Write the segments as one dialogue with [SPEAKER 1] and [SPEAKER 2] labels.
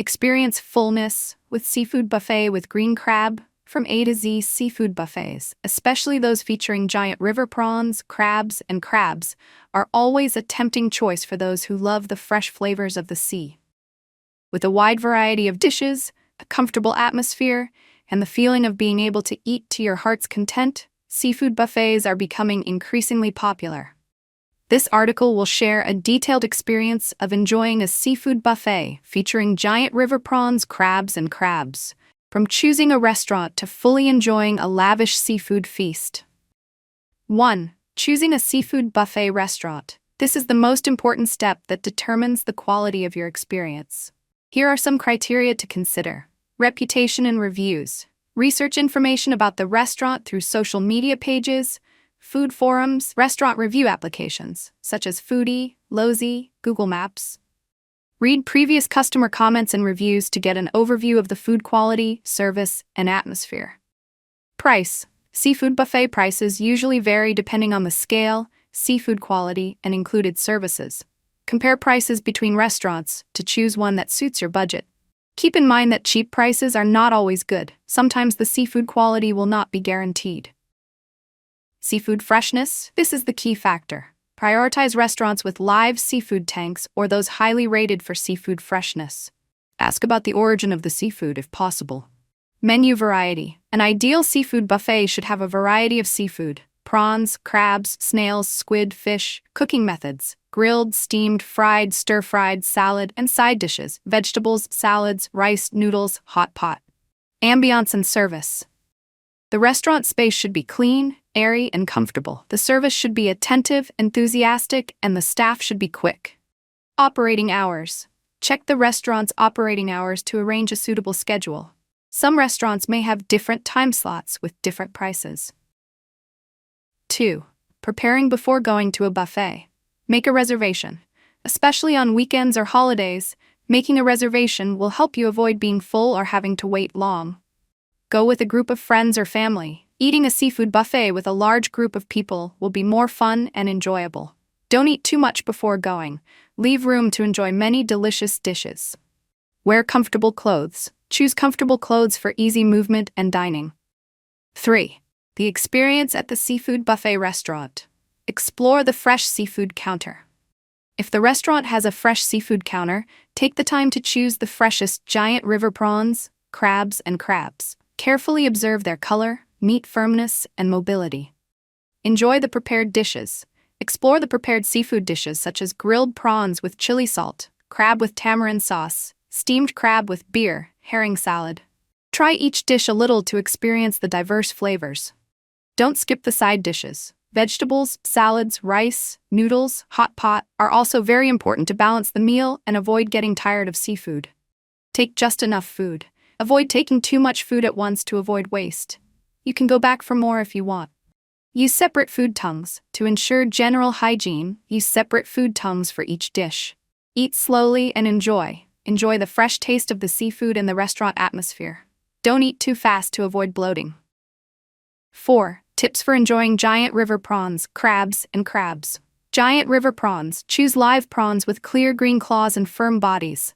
[SPEAKER 1] Experience fullness with seafood buffet with green crab. From A to Z, seafood buffets, especially those featuring giant river prawns, crabs, and crabs, are always a tempting choice for those who love the fresh flavors of the sea. With a wide variety of dishes, a comfortable atmosphere, and the feeling of being able to eat to your heart's content, seafood buffets are becoming increasingly popular. This article will share a detailed experience of enjoying a seafood buffet featuring giant river prawns, crabs, and crabs, from choosing a restaurant to fully enjoying a lavish seafood feast. 1. Choosing a seafood buffet restaurant. This is the most important step that determines the quality of your experience. Here are some criteria to consider. Reputation and reviews. Research information about the restaurant through social media pages, food forums, restaurant review applications, such as Foodie, Lozy, Google Maps. Read previous customer comments and reviews to get an overview of the food quality, service, and atmosphere. Price. Seafood buffet prices usually vary depending on the scale, seafood quality, and included services. Compare prices between restaurants to choose one that suits your budget. Keep in mind that cheap prices are not always good. Sometimes the seafood quality will not be guaranteed. Seafood freshness. This is the key factor. Prioritize restaurants with live seafood tanks or those highly rated for seafood freshness. Ask about the origin of the seafood if possible. Menu variety. An ideal seafood buffet should have a variety of seafood: prawns, crabs, snails, squid, fish. Cooking methods: grilled, steamed, fried, stir-fried, salad, and side dishes, vegetables, salads, rice, noodles, hot pot. Ambiance and service. The restaurant space should be clean, airy, and comfortable. The service should be attentive, enthusiastic, and the staff should be quick. Operating hours. Check the restaurant's operating hours to arrange a suitable schedule. Some restaurants may have different time slots with different prices. 2. Preparing before going to a buffet. Make a reservation. Especially on weekends or holidays, making a reservation will help you avoid being full or having to wait long. Go with a group of friends or family. Eating a seafood buffet with a large group of people will be more fun and enjoyable. Don't eat too much before going. Leave room to enjoy many delicious dishes. Wear comfortable clothes. Choose comfortable clothes for easy movement and dining. 3. The experience at the seafood buffet restaurant. Explore the fresh seafood counter. If the restaurant has a fresh seafood counter, take the time to choose the freshest giant river prawns, crabs, and crabs. Carefully observe their color, meat firmness, and mobility. Enjoy the prepared dishes. Explore the prepared seafood dishes such as grilled prawns with chili salt, crab with tamarind sauce, steamed crab with beer, herring salad. Try each dish a little to experience the diverse flavors. Don't skip the side dishes. Vegetables, salads, rice, noodles, hot pot are also very important to balance the meal and avoid getting tired of seafood. Take just enough food. Avoid taking too much food at once to avoid waste. You can go back for more if you want. Use separate food tongues. To ensure general hygiene, use separate food tongues for each dish. Eat slowly and enjoy. Enjoy the fresh taste of the seafood and the restaurant atmosphere. Don't eat too fast to avoid bloating. 4. Tips for enjoying giant river prawns, crabs, and crabs. Giant river prawns. Choose live prawns with clear green claws and firm bodies.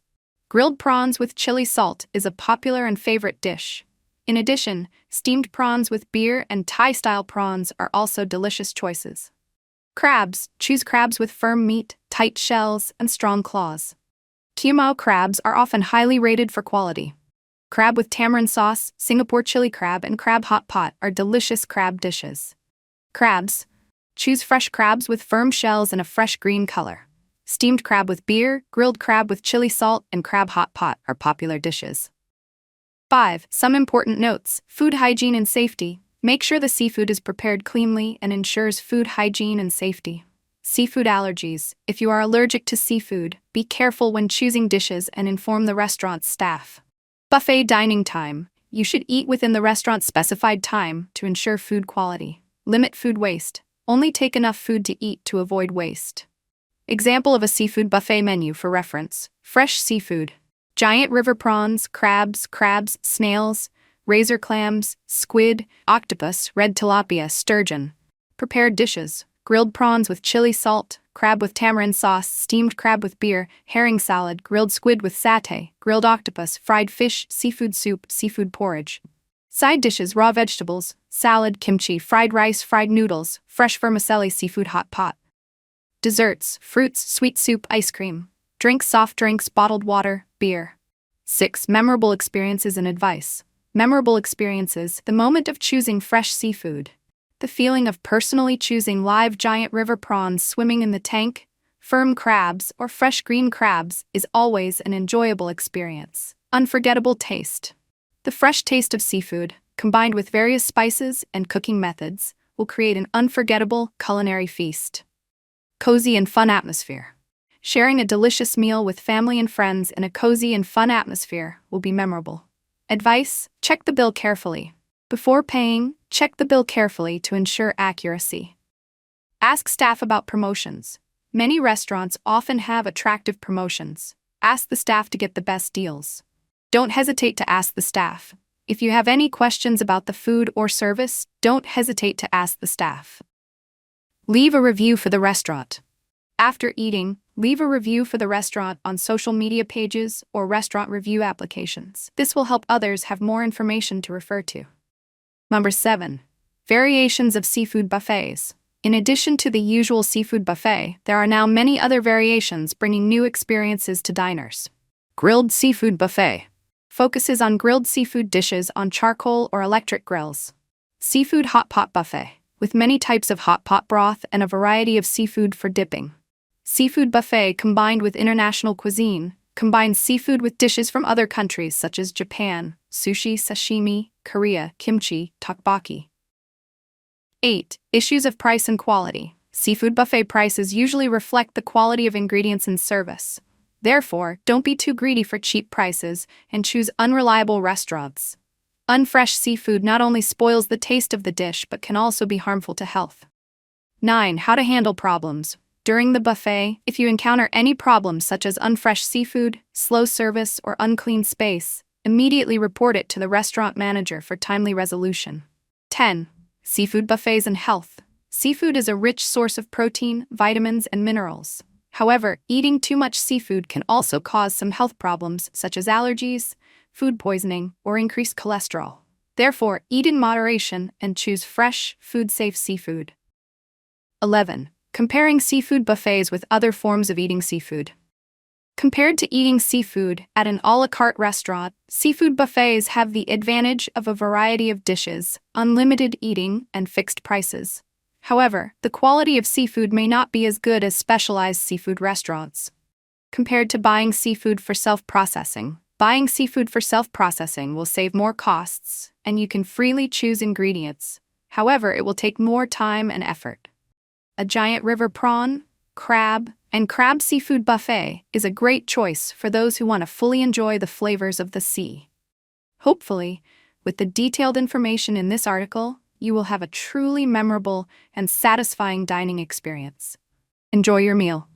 [SPEAKER 1] Grilled prawns with chili salt is a popular and favorite dish. In addition, steamed prawns with beer and Thai-style prawns are also delicious choices. Crabs. Choose crabs with firm meat, tight shells, and strong claws. Kiamau crabs are often highly rated for quality. Crab with tamarind sauce, Singapore chili crab, and crab hot pot are delicious crab dishes. Crabs. Choose fresh crabs with firm shells and a fresh green color. Steamed crab with beer, grilled crab with chili salt, and crab hot pot are popular dishes. 5. Some important notes. Food hygiene and safety. Make sure the seafood is prepared cleanly and ensures food hygiene and safety. Seafood allergies. If you are allergic to seafood, be careful when choosing dishes and inform the restaurant's staff. Buffet dining time. You should eat within the restaurant's specified time to ensure food quality. Limit food waste. Only take enough food to eat to avoid waste. Example of a seafood buffet menu for reference. Fresh seafood. Giant river prawns, crabs, snails, razor clams, squid, octopus, red tilapia, sturgeon. Prepared dishes. grilled prawns with chili salt, crab with tamarind sauce, steamed crab with beer, herring salad, grilled squid with satay, grilled octopus, fried fish, seafood soup, seafood porridge. Side dishes: raw vegetables, salad, kimchi, fried rice, fried noodles, fresh vermicelli, seafood hot pot. Desserts: fruits, sweet soup, ice cream. Drinks: soft drinks, bottled water, beer. 6. Memorable experiences and advice. Memorable experiences: the moment of choosing fresh seafood. The feeling of personally choosing live giant river prawns swimming in the tank, firm crabs, or fresh green crabs is always an enjoyable experience. Unforgettable taste. The fresh taste of seafood, combined with various spices and cooking methods, will create an unforgettable culinary feast. Cozy and fun atmosphere. Sharing a delicious meal with family and friends in a cozy and fun atmosphere will be memorable. Advice: check the bill carefully. Before paying, check the bill carefully to ensure accuracy. Ask staff about promotions. Many restaurants often have attractive promotions. Ask the staff to get the best deals. Don't hesitate to ask the staff. If you have any questions about the food or service, don't hesitate to ask the staff. Leave a review for the restaurant. After eating, leave a review for the restaurant on social media pages or restaurant review applications. This will help others have more information to refer to. Number 7. Variations of seafood buffets. In addition to the usual seafood buffet, there are now many other variations bringing new experiences to diners. Grilled seafood buffet focuses on grilled seafood dishes on charcoal or electric grills. Seafood hot pot buffet, with many types of hot pot broth and a variety of seafood for dipping. Seafood buffet combined with international cuisine, combines seafood with dishes from other countries such as Japan, sushi, sashimi, Korea, kimchi, tteokbokki. 8. Issues of price and quality. Seafood buffet prices usually reflect the quality of ingredients and service. Therefore, don't be too greedy for cheap prices and choose unreliable restaurants. Unfresh seafood not only spoils the taste of the dish but can also be harmful to health. 9. How to handle problems. During the buffet, if you encounter any problems such as unfresh seafood, slow service, or unclean space, immediately report it to the restaurant manager for timely resolution. 10. Seafood buffets and health. Seafood is a rich source of protein, vitamins, and minerals. However, eating too much seafood can also cause some health problems such as allergies, food poisoning, or increased cholesterol. Therefore, eat in moderation and choose fresh, food-safe seafood. 11. Comparing seafood buffets with other forms of eating seafood. Compared to eating seafood at an à la carte restaurant, seafood buffets have the advantage of a variety of dishes, unlimited eating, and fixed prices. However, the quality of seafood may not be as good as specialized seafood restaurants. Compared to buying seafood for self-processing, buying seafood for self-processing will save more costs, and you can freely choose ingredients. However, it will take more time and effort. A giant river prawn, crab, and crab seafood buffet is a great choice for those who want to fully enjoy the flavors of the sea. Hopefully, with the detailed information in this article, you will have a truly memorable and satisfying dining experience. Enjoy your meal.